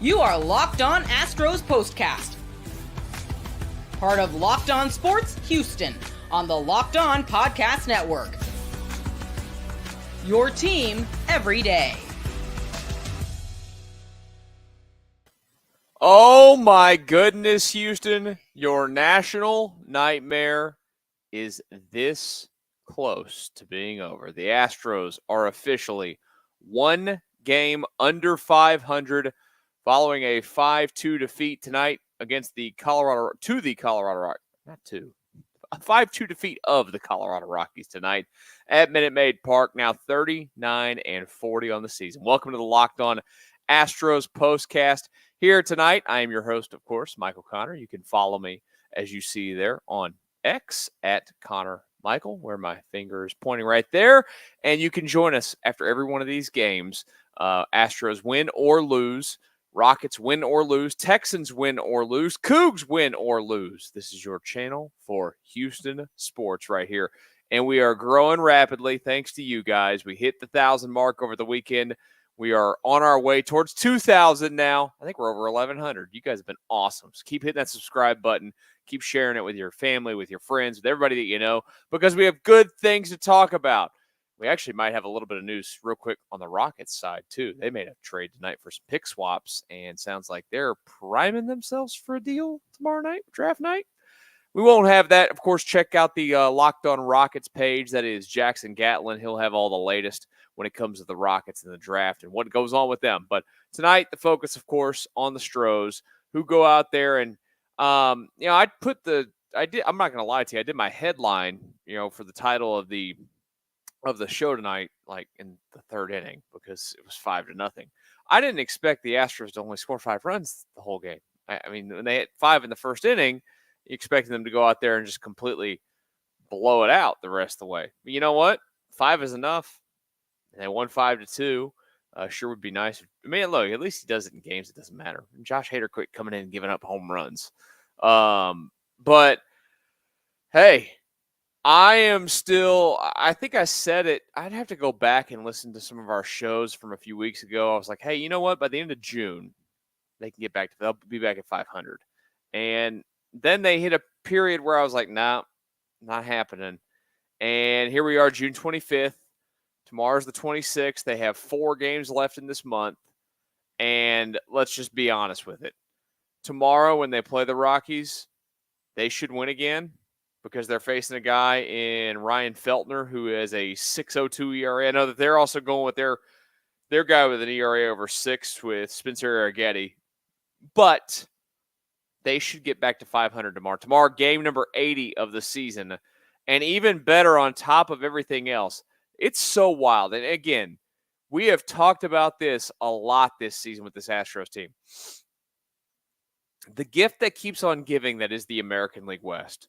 You are Locked On Astros Postcast, part of Locked On Sports Houston on the Locked On Podcast Network. Your team every day. Oh my goodness, Houston, your national nightmare is this close to being over. The Astros are officially one game under 500 following a 5-2 defeat tonight against the Colorado Rockies. Not two. A 5-2 defeat of the Colorado Rockies tonight at Minute Maid Park. Now 39-40 on the season. Welcome to the Locked On Astros Postcast. Here tonight, I am your host, of course, Michael Connor. You can follow me, as you see there, on X at Connor Michael, where my finger is pointing right there. And you can join us after every one of these games. Astros win or lose. Rockets win or lose. Texans win or lose. Cougs win or lose. This is your channel for Houston sports right here. And we are growing rapidly thanks to you guys. We hit the 1,000 mark over the weekend. We are on our way towards 2,000 now. I think we're over 1,100. You guys have been awesome. So keep hitting that subscribe button. Keep sharing it with your family, with your friends, with everybody that you know, because we have good things to talk about. We actually might have a little bit of news real quick on the Rockets side, too. They made a trade tonight for some pick swaps, and sounds like they're priming themselves for a deal tomorrow night, draft night. We won't have that. Of course, check out the Locked On Rockets page. That is Jackson Gatlin. He'll have all the latest when it comes to the Rockets and the draft and what goes on with them. But tonight, the focus, of course, on the Astros, who go out there and, I'm not going to lie to you. I did my headline, for the title of the show tonight, like in the third inning, because it was 5-0. I didn't expect the Astros to only score 5 runs the whole game. I mean, when they hit 5 in the first inning, you expected them to go out there and just completely blow it out the rest of the way. But you know what? 5 is enough. And they won 5-2. Sure would be nice. I mean, look, at least he does it in games. It doesn't matter. And Josh Hader quit coming in and giving up home runs. But hey, I think I said it. I'd have to go back and listen to some of our shows from a few weeks ago. I was like, hey, you know what? By the end of June, they'll be back at 500. And then they hit a period where I was like, nah, not happening. And here we are, June 25th. Tomorrow's the 26th. They have 4 games left in this month. And let's just be honest with it. Tomorrow, when they play the Rockies, they should win again because they're facing a guy in Ryan Feltner who has a 6.02 ERA. I know that they're also going with their guy with an ERA over 6 with Spencer Arrighetti. But they should get back to 500 tomorrow. Tomorrow, game number 80 of the season. And even better on top of everything else, it's so wild. And again, we have talked about this a lot this season with this Astros team. The gift that keeps on giving, that is the American League West.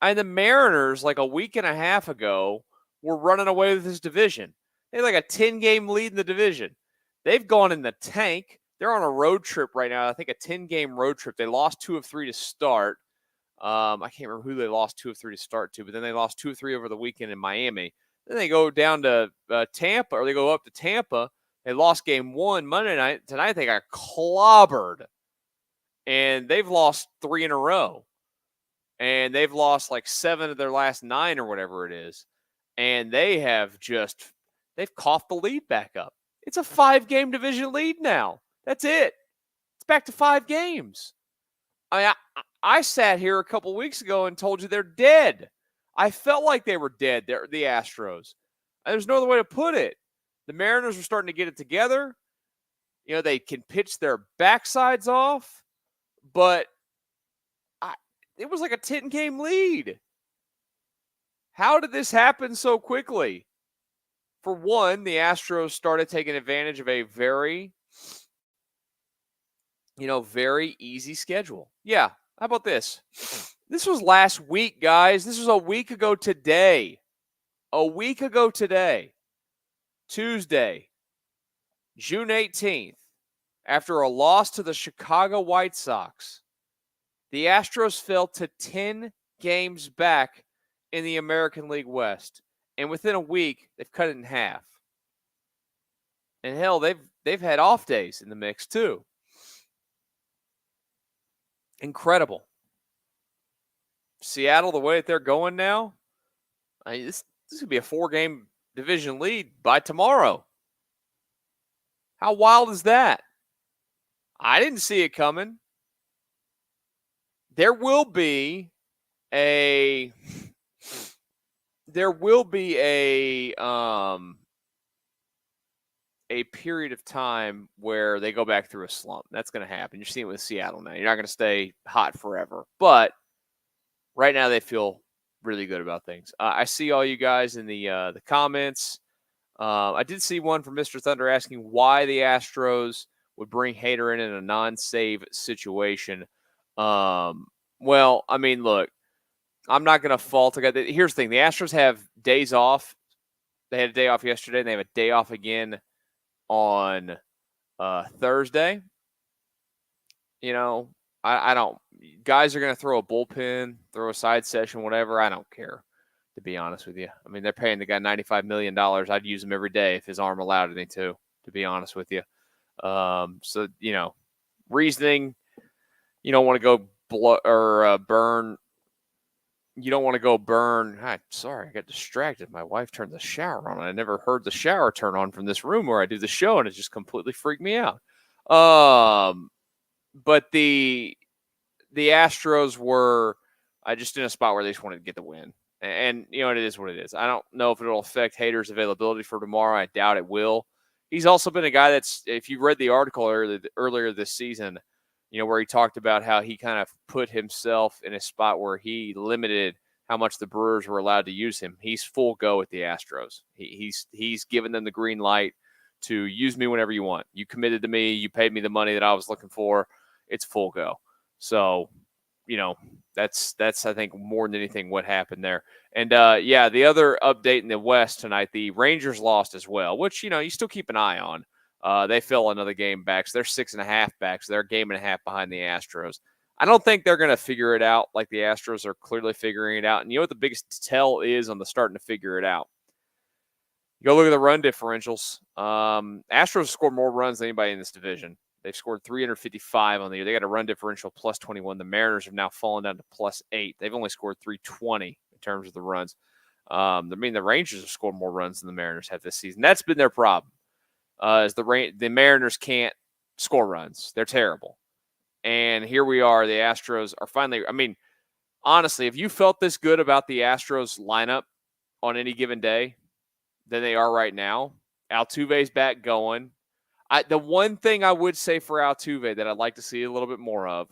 And the Mariners, like a week and a half ago, were running away with this division. They had like a 10-game lead in the division. They've gone in the tank. They're on a road trip right now. I think a 10-game road trip. They lost 2 of 3 to start. I can't remember who they lost 2 of 3 to start to, but then they lost 2 of 3 over the weekend in Miami. Then they go down to Tampa, or they go up to Tampa. They lost game 1 Monday night. Tonight they got clobbered. And they've lost 3 in a row. And they've lost like 7 of their last 9 or whatever it is. And they've coughed the lead back up. It's a 5-game division lead now. That's it. It's back to 5 games. I sat here a couple weeks ago and told you they're dead. I felt like they were dead, the Astros. There's no other way to put it. The Mariners are starting to get it together. They can pitch their backsides off. But it was like a 10-game lead. How did this happen so quickly? For one, the Astros started taking advantage of a very easy schedule. Yeah, how about this? This was last week, guys. This was a week ago today. Tuesday, June 18th, after a loss to the Chicago White Sox, the Astros fell to 10 games back in the American League West. And within a week, they've cut it in half. And hell, they've had off days in the mix too. Incredible. Seattle, the way that they're going now, this could be a 4-game division lead by tomorrow. How wild is that? I didn't see it coming. There will be a period of time where they go back through a slump. That's going to happen. You're seeing it with Seattle now. You're not going to stay hot forever. But right now they feel really good about things. I see all you guys in the comments. I did see one from Mr. Thunder asking why the Astros would bring Hader in a non-save situation. Well, I mean, look, I'm not going to fault a guy. Here's the thing. The Astros have days off. They had a day off yesterday, and they have a day off again on Thursday. You know, I don't – guys are going to throw a bullpen, throw a side session, whatever. I don't care, to be honest with you. I mean, they're paying the guy $95 million. I'd use him every day if his arm allowed me to be honest with you. So, you know, reasoning, you don't want to go burn. You don't want to go burn. Sorry, I got distracted. My wife turned the shower on. I never heard the shower turn on from this room where I do the show, and it just completely freaked me out. But the Astros were just in a spot where they just wanted to get the win. And, you know, it is what it is. I don't know if it'll affect Hader's availability for tomorrow. I doubt it will. He's also been a guy that's, if you read the article earlier this season, you know, where he talked about how he kind of put himself in a spot where he limited how much the Brewers were allowed to use him. He's full go with the Astros. He's given them the green light to use me whenever you want. You committed to me. You paid me the money that I was looking for. It's full go. So, you know, that's I think more than anything what happened there. And the other update in the West tonight, the Rangers lost as well, which, you know, you still keep an eye on. They fell another game back, so they're 6.5 back, so they're a game and a half behind the Astros. I don't think they're going to figure it out like the Astros are clearly figuring it out. And you know what the biggest tell is on the starting to figure it out? You go look at the run differentials. Astros scored more runs than anybody in this division. They've scored 355 on the year. They got a run differential plus 21. The Mariners have now fallen down to plus 8. They've only scored 320 in terms of the runs. I mean, the Rangers have scored more runs than the Mariners have this season. That's been their problem. Is the Mariners can't score runs. They're terrible. And here we are. The Astros are finally – I mean, honestly, if you felt this good about the Astros lineup on any given day than they are right now, Altuve's back going. The one thing I would say for Altuve that I'd like to see a little bit more of,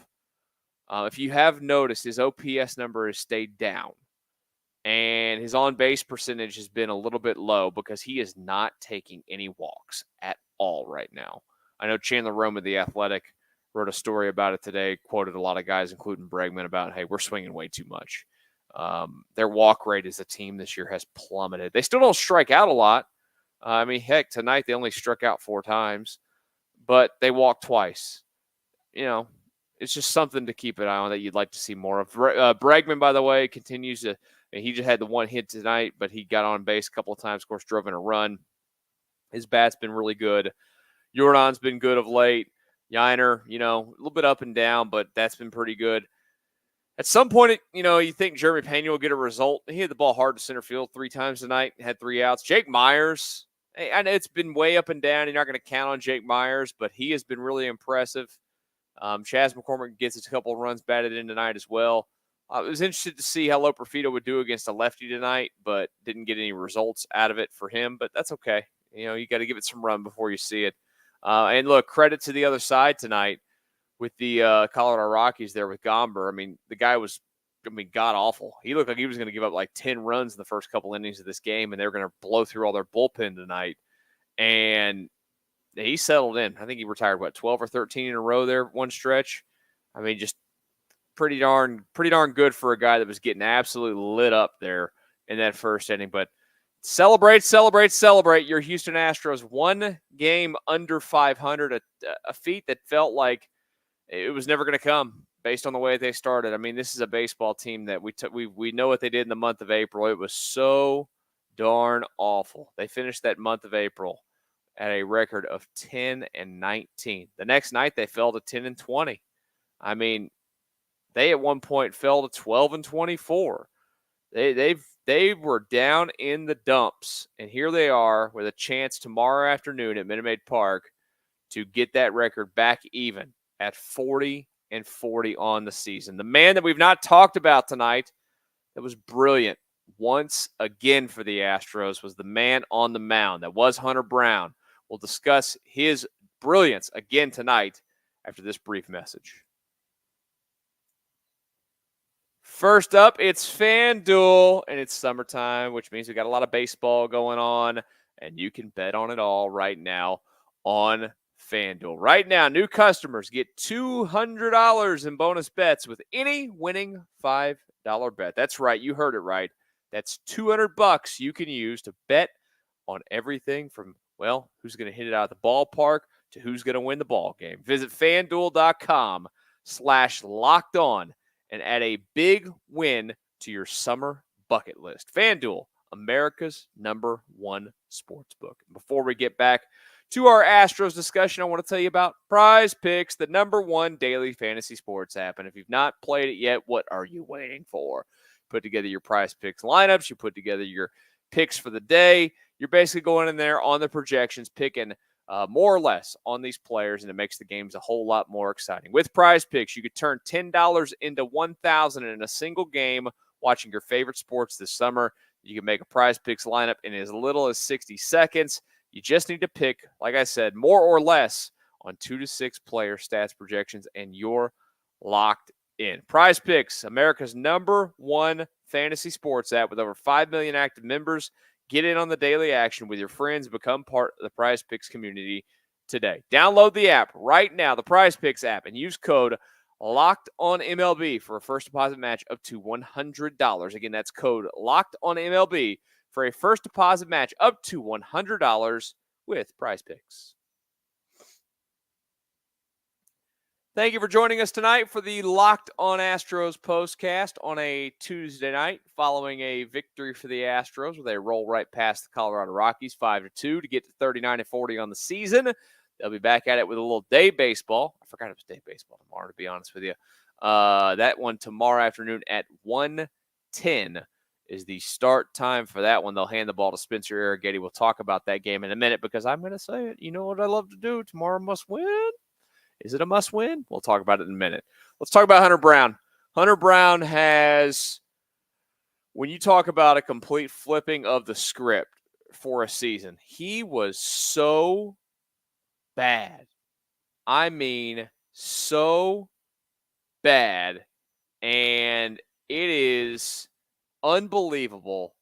if you have noticed, his OPS number has stayed down. And his on-base percentage has been a little bit low because he is not taking any walks at all right now. I know Chandler Rome of The Athletic wrote a story about it today, quoted a lot of guys, including Bregman, about, hey, we're swinging way too much. Their walk rate as a team this year has plummeted. They still don't strike out a lot. I mean, heck, tonight they only struck out 4 times, but they walked twice. You know, it's just something to keep an eye on that you'd like to see more of. Bregman, by the way, continues to – he just had the one hit tonight, but he got on base a couple of times, of course, drove in a run. His bat's been really good. Jordan's been good of late. Yiner, you know, a little bit up and down, but that's been pretty good. At some point, you know, you think Jeremy Pena will get a result. He hit the ball hard to center field 3 times tonight, had 3 outs. Jake Myers, I know it's been way up and down. You're not going to count on Jake Myers, but he has been really impressive. Chas McCormick gets a couple of runs batted in tonight as well. I was interested to see how Loperfido would do against a lefty tonight, but didn't get any results out of it for him. But that's okay. You know, you got to give it some run before you see it. And look, credit to the other side tonight with the Colorado Rockies there with Gomber. I mean, the guy was, god-awful. He looked like he was going to give up like 10 runs in the first couple innings of this game, and they were going to blow through all their bullpen tonight. And he settled in. I think he retired, 12 or 13 in a row there one stretch. I mean, just pretty darn good for a guy that was getting absolutely lit up there in that first inning. But celebrate your Houston Astros. 1 game under 500, a feat that felt like it was never going to come based on the way they started. I mean, this is a baseball team that we know what they did in the month of April. It was so darn awful. They finished that month of April at a record of 10-19. The next night they fell to 10-20. I mean, They at one point fell to 12-24. They were down in the dumps, and here they are with a chance tomorrow afternoon at Minute Maid Park to get that record back even at 40-40 on the season. The man that we've not talked about tonight that was brilliant once again for the Astros was the man on the mound. That was Hunter Brown. We'll discuss his brilliance again tonight after this brief message. First up, it's FanDuel, and it's summertime, which means we got a lot of baseball going on, and you can bet on it all right now on FanDuel. Right now, new customers get $200 in bonus bets with any winning $5 bet. That's right, you heard it right. That's $200 you can use to bet on everything from, well, who's going to hit it out of the ballpark to who's going to win the ball game. Visit FanDuel.com/lockedon and add a big win to your summer bucket list. FanDuel, America's #1 sportsbook. Before we get back to our Astros discussion, I want to tell you about PrizePicks, the #1 daily fantasy sports app. And if you've not played it yet, what are you waiting for? Put together your PrizePicks lineups. You put together your picks for the day. You're basically going in there on the projections, picking more or less on these players, and it makes the games a whole lot more exciting. With PrizePicks, you could turn $10 into $1,000 in a single game watching your favorite sports this summer. You can make a PrizePicks lineup in as little as 60 seconds. You just need to pick, like I said, more or less on 2 to 6 player stats projections, and you're locked in. PrizePicks, America's #1 fantasy sports app with over 5 million active members. Get in on the daily action with your friends and become part of the PrizePicks community today. Download the app right now, the PrizePicks app, and use code LOCKEDONMLB for a first deposit match up to $100. Again, that's code LOCKEDONMLB for a first deposit match up to $100 with PrizePicks. Thank you for joining us tonight for the Locked On Astros Postcast on a Tuesday night following a victory for the Astros where they roll right past the Colorado Rockies 5-2 to get to 39-40 on the season. They'll be back at it with a little day baseball. I forgot it was day baseball tomorrow, to be honest with you. That one tomorrow afternoon at 1:10 is the start time for that one. They'll hand the ball to Spencer Arrighetti. We'll talk about that game in a minute because I'm going to say it. You know what I love to do? Tomorrow must win. Is it a must win? We'll talk about it in a minute. Let's talk about Hunter Brown. Hunter Brown has, when you talk about a complete flipping of the script for a season, he was so bad. I mean, so bad. And it is unbelievable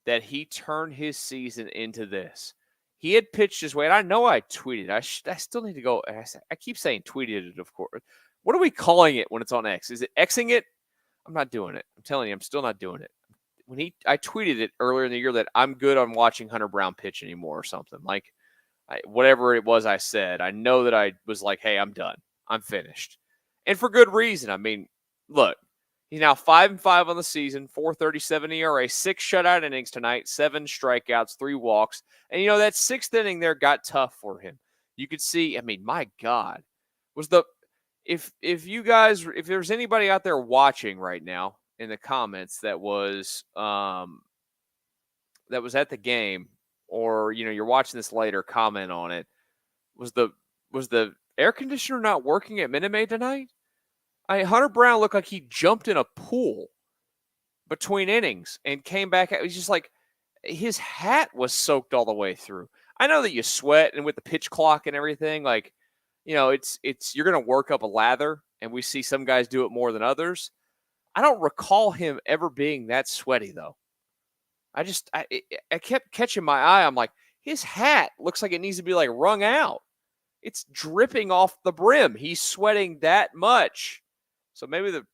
that he turned his season into this. He had pitched his way, and I know I tweeted. I still need to go. I keep saying tweeted it, of course. What are we calling it when it's on X? Is it Xing it? I'm not doing it. I'm telling you, I'm still not doing it. I tweeted it earlier in the year that I'm good on watching Hunter Brown pitch anymore or something. Like, whatever it was I said, I know that I was like, hey, I'm done. I'm finished. And for good reason. I mean, look. He's now 5-5 on the season, 4.37 ERA, 6 shutout innings tonight, 7 strikeouts, 3 walks. And, you know, that 6th inning there got tough for him. You could see, I mean, my God, if there's anybody out there watching right now in the comments that was at the game, or, you know, you're watching this later, comment on it. Was the air conditioner not working at Minute Maid tonight? Hunter Brown looked like he jumped in a pool between innings and came back. He's just like, his hat was soaked all the way through. I know that you sweat, and with the pitch clock and everything, like, you know, it's you're going to work up a lather, and we see some guys do it more than others. I don't recall him ever being that sweaty, though. I kept catching my eye. I'm like, his hat looks like it needs to be, like, wrung out. It's dripping off the brim. He's sweating that much. So maybe the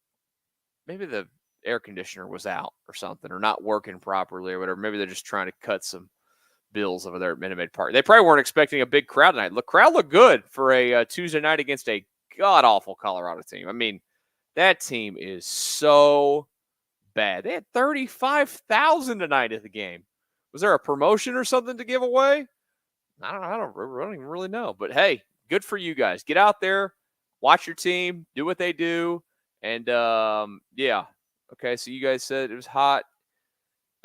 air conditioner was out or something, or not working properly or whatever. Maybe they're just trying to cut some bills over there at Minute Maid Park. They probably weren't expecting a big crowd tonight. The crowd looked good for a Tuesday night against a god-awful Colorado team. I mean, that team is so bad. They had 35,000 tonight at the game. Was there a promotion or something to give away? I don't even really know. But, hey, good for you guys. Get out there, watch your team, do what they do, And yeah. Okay, so you guys said it was hot.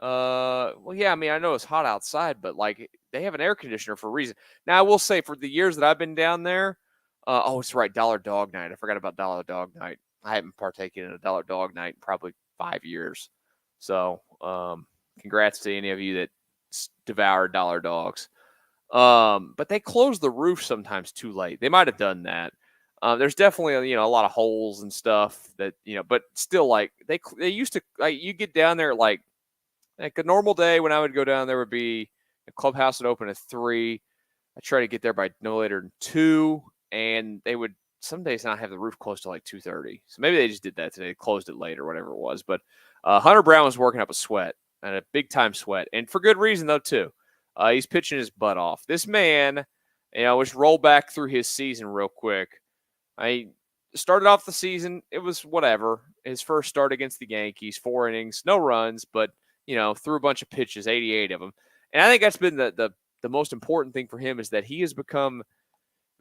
Well, yeah, I mean, I know it's hot outside, but like they have an air conditioner for a reason. Now, I will say for the years that I've been down there, oh, it's right, Dollar Dog Night. I forgot about Dollar Dog Night. I haven't partaken in a Dollar Dog Night in probably 5 years. So, congrats to any of you that devoured Dollar Dogs. But they close the roof sometimes too late. They might have done that. There's definitely a lot of holes and stuff that but still, like they used to, like, you get down there like a normal day when I would go down there would be the clubhouse would open at 3. I try to get there by no later than 2, and they would some days not have the roof closed till like 2:30. So maybe they just did that today, closed it late or whatever it was. But Hunter Brown was working up a sweat, and a big time sweat, and for good reason though too. He's pitching his butt off. This man, let's roll back through his season real quick. I started off the season, it was whatever. His first start against the Yankees, 4 innings, no runs, but threw a bunch of pitches, 88 of them. And I think that's been the most important thing for him is that he has become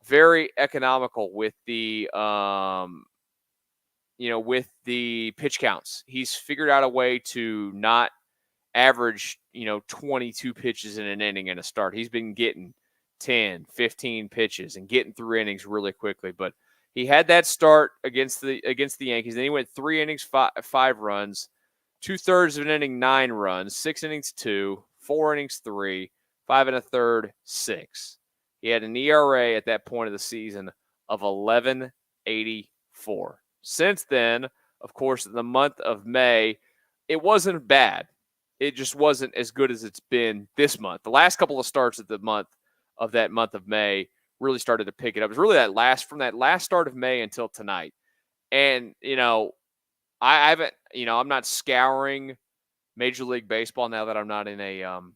very economical with the with the pitch counts. He's figured out a way to not average 22 pitches in an inning in a start. He's been getting 10, 15 pitches and getting through innings really quickly. But he had that start against the Yankees. Then he went 3 innings, 5 runs, 2/3 of an inning, 9 runs, 6 innings, 2, 4 innings, 3, 5 1/3, 6. He had an ERA at that point of the season of 11.84. Since then, of course, in the month of May, it wasn't bad. It just wasn't as good as it's been this month. The last couple of starts of that month of May really started to pick it up. It was really from that last start of May until tonight. And, I haven't, I'm not scouring Major League Baseball now that I'm not now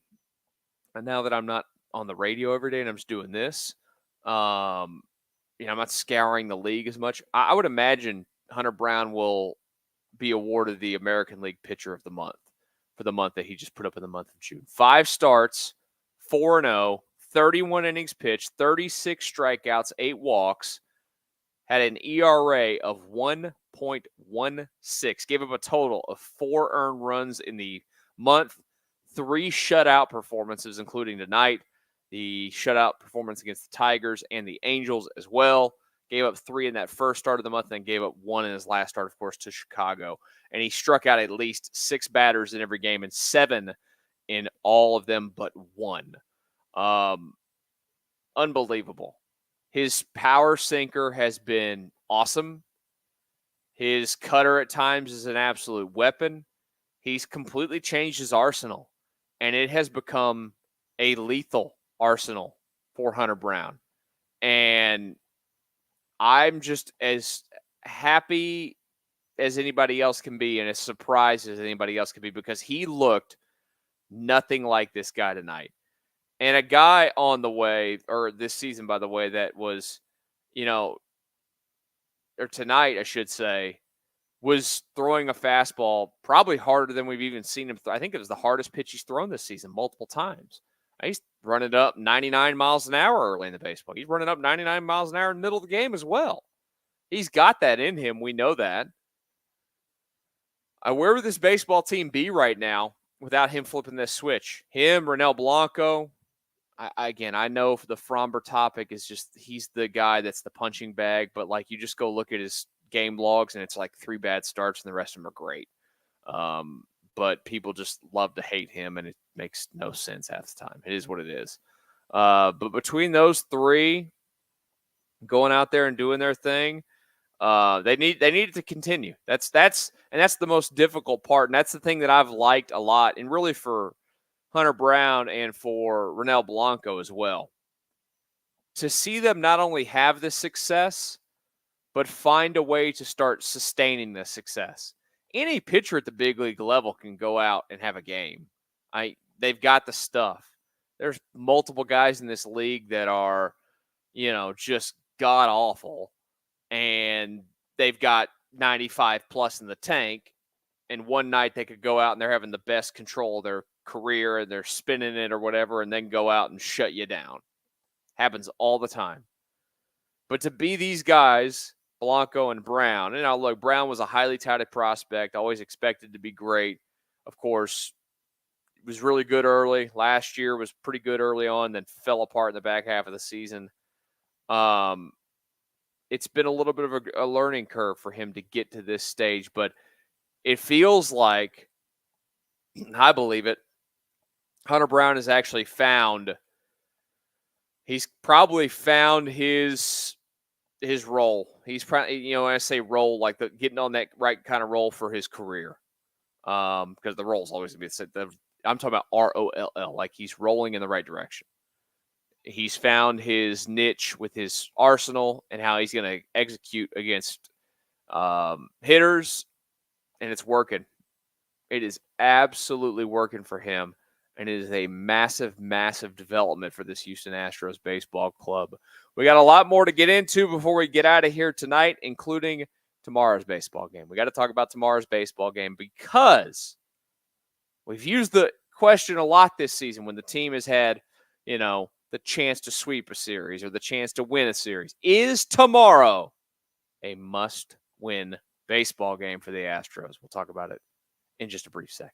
that I'm not on the radio every day and I'm just doing this. I'm not scouring the league as much. I would imagine Hunter Brown will be awarded the American League Pitcher of the Month for the month that he just put up in the month of June. 5 starts, 4-0, 31 innings pitched, 36 strikeouts, 8 walks, had an ERA of 1.16, gave up a total of 4 earned runs in the month, 3 shutout performances, including tonight, the shutout performance against the Tigers and the Angels as well. Gave up 3 in that first start of the month, then gave up 1 in his last start, of course, to Chicago. And he struck out at least 6 batters in every game and 7 in all of them but 1. Unbelievable. His power sinker has been awesome. His cutter at times is an absolute weapon. He's completely changed his arsenal, and it has become a lethal arsenal for Hunter Brown. And I'm just as happy as anybody else can be and as surprised as anybody else can be because he looked nothing like this guy tonight. And a guy on the way, or this season, by the way, that was, or tonight, I should say, was throwing a fastball probably harder than we've even seen him. I think it was the hardest pitch he's thrown this season multiple times. He's running up 99 miles an hour early in the baseball. He's running up 99 miles an hour in the middle of the game as well. He's got that in him. We know that. Where would this baseball team be right now without him flipping this switch? Him, Ronel Blanco. I know the Fromber topic is just he's the guy that's the punching bag, but like you just go look at his game logs and it's like 3 bad starts and the rest of them are great. But people just love to hate him and it makes no sense half the time. It is what it is. But between those 3 going out there and doing their thing, they need it to continue. That's the most difficult part. And that's the thing that I've liked a lot. And really for Hunter Brown and for Ronel Blanco as well. To see them not only have this success, but find a way to start sustaining this success. Any pitcher at the big league level can go out and have a game. They've got the stuff. There's multiple guys in this league that are, just god awful, and they've got 95 plus in the tank. And one night they could go out and they're having the best control of their career and they're spinning it or whatever, and then go out and shut you down. Happens all the time. But to be these guys Blanco, and Brown. And now, look, Brown was a highly touted prospect, always expected to be great. Of course, was really good early. Last year was pretty good early on, then fell apart in the back half of the season. It's been a little bit of a learning curve for him to get to this stage, but it feels like, I believe it, Hunter Brown has actually he's probably found his role. He's probably, when I say role, like getting on that right kind of role for his career. Because the role's always going to be I'm talking about ROLL, like he's rolling in the right direction. He's found his niche with his arsenal and how he's going to execute against hitters, and it's working. It is absolutely working for him, and it is a massive, massive development for this Houston Astros baseball club. We got a lot more to get into before we get out of here tonight, including tomorrow's baseball game. We got to talk about tomorrow's baseball game because we've used the question a lot this season when the team has had, the chance to sweep a series or the chance to win a series. Is tomorrow a must-win baseball game for the Astros? We'll talk about it in just a brief second.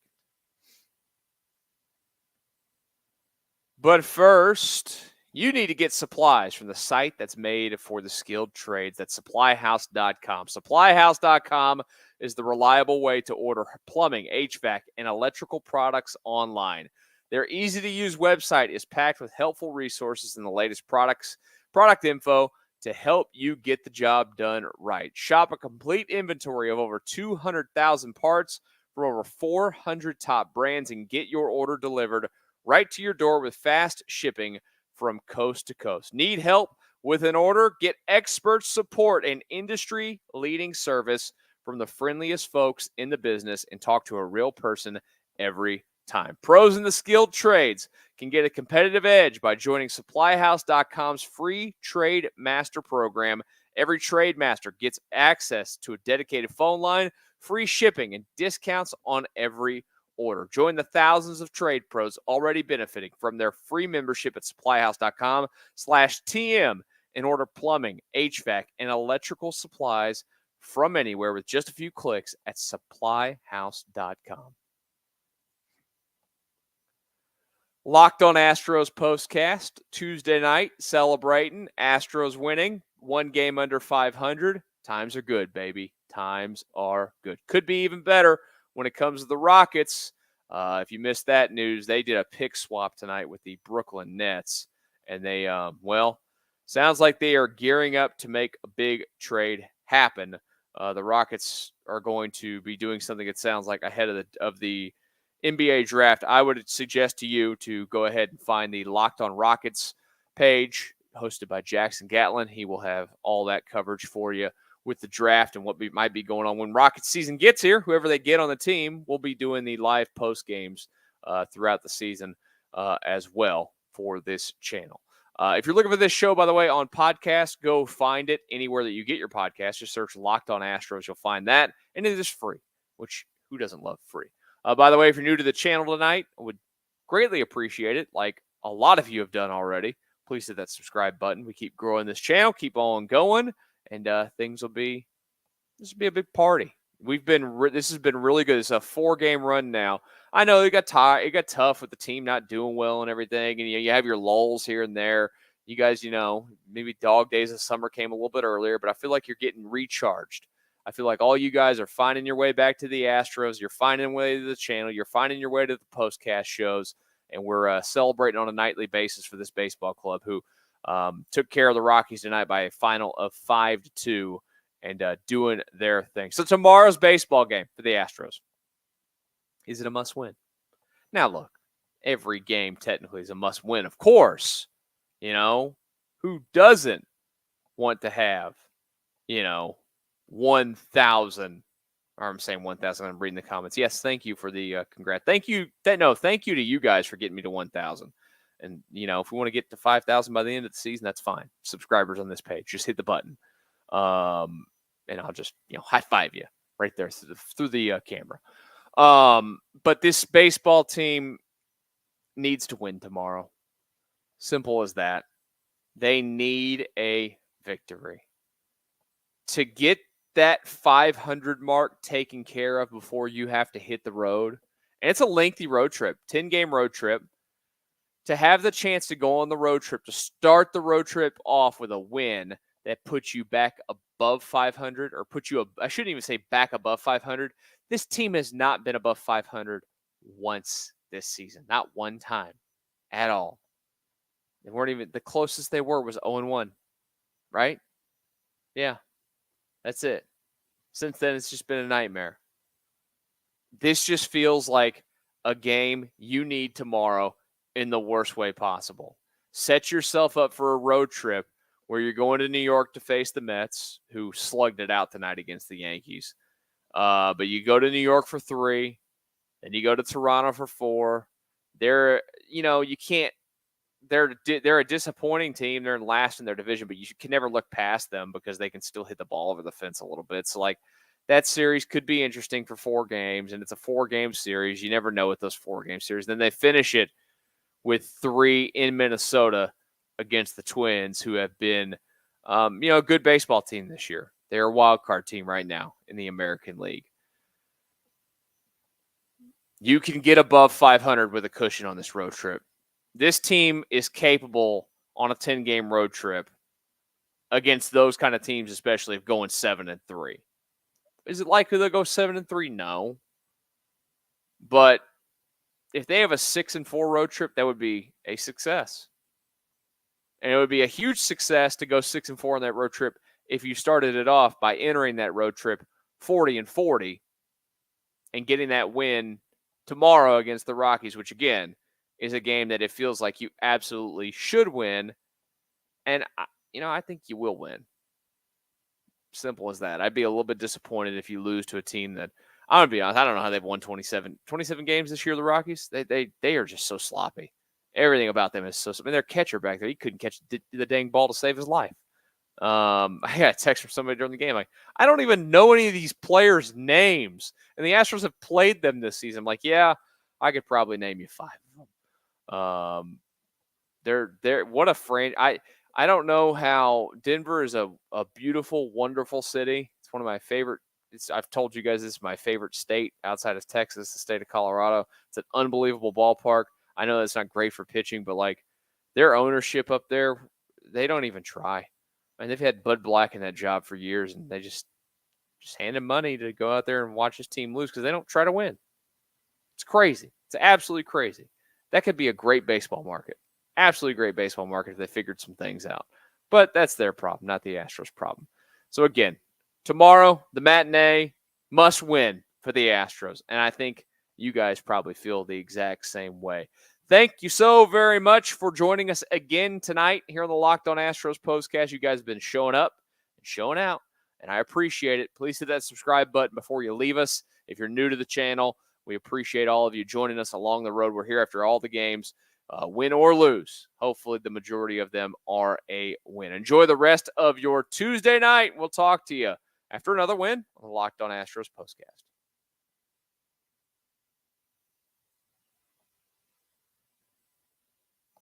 But first, you need to get supplies from the site that's made for the skilled trades. That's SupplyHouse.com. SupplyHouse.com is the reliable way to order plumbing, h-vac, and electrical products online. Their easy-to-use website is packed with helpful resources and the latest product info to help you get the job done right. Shop a complete inventory of over 200,000 parts from over 400 top brands and get your order delivered right to your door with fast shipping from coast to coast. Need help with an order? Get expert support and industry-leading service from the friendliest folks in the business and talk to a real person every time. Pros in the skilled trades can get a competitive edge by joining SupplyHouse.com's free Trade Master program. Every trade master gets access to a dedicated phone line, free shipping, and discounts on every order. Join the thousands of trade pros already benefiting from their free membership at SupplyHouse.com/TM and order plumbing, HVAC, and electrical supplies from anywhere with just a few clicks at SupplyHouse.com. Locked On Astros Postcast, Tuesday night, celebrating. Astros winning, one game under 500. Times are good, baby. Times are good. Could be even better when it comes to the Rockets. If you missed that news, they did a pick swap tonight with the Brooklyn Nets. And they, sounds like they are gearing up to make a big trade happen. The Rockets are going to be doing something, it sounds like, ahead of the NBA draft. I would suggest to you to go ahead and find the Locked On Rockets page hosted by Jackson Gatlin. He will have all that coverage for you with the draft and what might be going on when Rockets season gets here. Whoever they get on the team will be doing the live post games throughout the season as well for this channel. If you're looking for this show, by the way, on podcast, go find it anywhere that you get your podcast. Just search Locked On Astros. You'll find that. And it is free, which who doesn't love free? By the way, if you're new to the channel tonight, I would greatly appreciate it, like a lot of you have done already. Please hit that subscribe button. We keep growing this channel, keep on going, and this will be a big party. This has been really good. It's a 4-game run now. I know it got tough with the team not doing well and everything, and you have your lulls here and there. You guys, maybe dog days of summer came a little bit earlier, but I feel like you're getting recharged. I feel like all you guys are finding your way back to the Astros. You're finding your way to the channel. You're finding your way to the postcast shows. And we're celebrating on a nightly basis for this baseball club who took care of the Rockies tonight by a final of 5-2 and doing their thing. So tomorrow's baseball game for the Astros. Is it a must-win? Now, look, every game technically is a must-win, of course. Who doesn't want to have, 1,000, or I'm saying 1,000. I'm reading the comments. Yes, thank you for the congrats. Thank you to you guys for getting me to 1,000. And, if we want to get to 5,000 by the end of the season, that's fine. Subscribers on this page, just hit the button. And I'll just, high five you right there through the camera. But this baseball team needs to win tomorrow. Simple as that. They need a victory. to get that 500 mark taken care of before you have to hit the road, and it's a lengthy road trip, 10-game road trip, to have the chance to go on the road trip, to start the road trip off with a win that puts you back above 500, or I shouldn't even say back above 500. This team has not been above 500 once this season, not one time at all. They weren't even, the closest they were was 0-1, right? Yeah, that's it. Since then, it's just been a nightmare. This just feels like a game you need tomorrow in the worst way possible. Set yourself up for a road trip where you're going to New York to face the Mets, who slugged it out tonight against the Yankees. But you go to New York for 3, then you go to Toronto for 4. They're a disappointing team. They're in last in their division, but you can never look past them because they can still hit the ball over the fence a little bit. So, that series could be interesting for 4 games, and it's a 4-game series. You never know with those 4-game series. Then they finish it with 3 in Minnesota against the Twins, who have been, a good baseball team this year. They're a wild card team right now in the American League. You can get above 500 with a cushion on this road trip. This team is capable on a 10-game road trip against those kind of teams, especially of going 7-3. Is it likely they'll go 7-3? No. But if they have a 6-4 road trip, that would be a success. And it would be a huge success to go 6-4 on that road trip if you started it off by entering that road trip 40-40 and getting that win tomorrow against the Rockies, which again is a game that it feels like you absolutely should win. And, I think you will win. Simple as that. I'd be a little bit disappointed if you lose to a team that, I'm going to be honest, I don't know how they've won 27 games this year, the Rockies. They are just so sloppy. Everything about them is so sloppy. Their catcher back there, he couldn't catch the dang ball to save his life. I got a text from somebody during the game, I don't even know any of these players' names. And the Astros have played them this season. I'm like, yeah, I could probably name you 5 of them. They're what a franchise. I don't know how Denver is a beautiful, wonderful city. It's one of my favorite. I've told you guys this is my favorite state outside of Texas, the state of Colorado. It's an unbelievable ballpark. I know that's not great for pitching, but their ownership up there, they don't even try. And they've had Bud Black in that job for years, and they just hand him money to go out there and watch his team lose because they don't try to win. It's crazy. It's absolutely crazy. That could be a great baseball market. Absolutely great baseball market if they figured some things out. But that's their problem, not the Astros' problem. So again, tomorrow, the matinee, must win for the Astros. And I think you guys probably feel the exact same way. Thank you so very much for joining us again tonight here on the Locked On Astros Postcast. You guys have been showing up and showing out, and I appreciate it. Please hit that subscribe button before you leave us. If you're new to the channel, we appreciate all of you joining us along the road. We're here after all the games. Win or lose. Hopefully the majority of them are a win. Enjoy the rest of your Tuesday night. We'll talk to you after another win on the Locked On Astros Postcast.